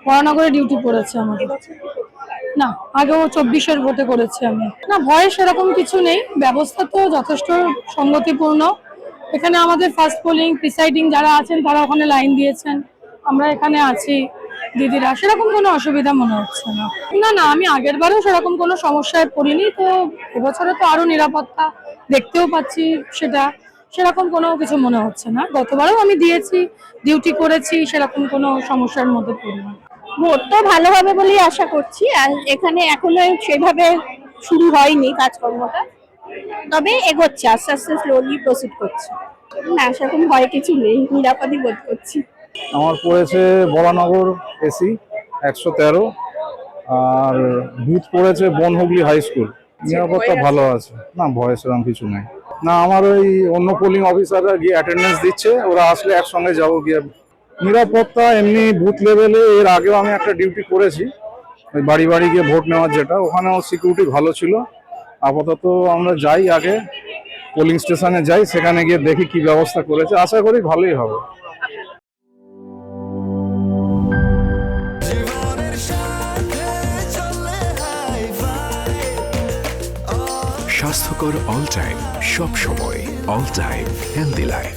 বরানগরে duty পড়েছে আমাদের। না, আগেও 24-এর ভোটে করেছি আমি। না, ভয়ের সেরকম কিছু নেই, ব্যবস্থা তো যথেষ্ট সঙ্গতিপূর্ণ। এখানে আমাদের ফার্স্ট পোলিং প্রিসাইডিং যারা আছেন তারা ওখানে লাইন দিয়েছেন, আমরা এখানে আছি দিদিরা, সেরকম কোনো অসুবিধা মনে হচ্ছে না। না না, আমি আগের বারেও সেরকম কোনো সমস্যায় পড়িনি, তো এবছরে তো আরো নিরাপত্তা দেখতেও পাচ্ছি, সেরকম কোনো কিছু মনে হচ্ছে না। গতবারও আমি দিয়েছি, ডিউটি করেছি, সেরকম কোনো সমস্যার মধ্যে পড়িনি। ভোট তো ভালো হবে বলেই আশা করছি। আর এখানে এখনো সেভাবে শুরু হয়নি কাজকর্মটা, তবে এগোচ্ছে, আস্তে আস্তে স্লোলি প্রসিড করছে। না, সেরকম ভয় কিছু নেই, নিরাপদই বোধ করছি। আমার পড়েছে বরানগর এসি 113, আর বুথ পড়েছে বনহুগলি হাই স্কুল। নিরাপত্তা ভালো আছে, না ভয় সেরকম কিছু নেই। না, আমার ওই অন্য পোলিং অফিসাররা গিয়ে অ্যাটেন্ডেন্স দিচ্ছে, ওরা আসলে একসঙ্গে যাবো গিয়ে। নিরাপত্তা এমনি বুথ লেভেলে এর আগেও আমি একটা ডিউটি করেছি, ওই বাড়ি বাড়ি গিয়ে ভোট নেওয়ার, যেটা ওখানেও সিকিউরিটি ভালো ছিল। আপাতত আমরা যাই, আগে পোলিং স্টেশনে যাই, সেখানে গিয়ে দেখি কি ব্যবস্থা করেছে, আশা করি ভালোই হবে। স্বাস্থ্যকর অল টাইম, সব সময় অল টাইম হেলদি লাইফ।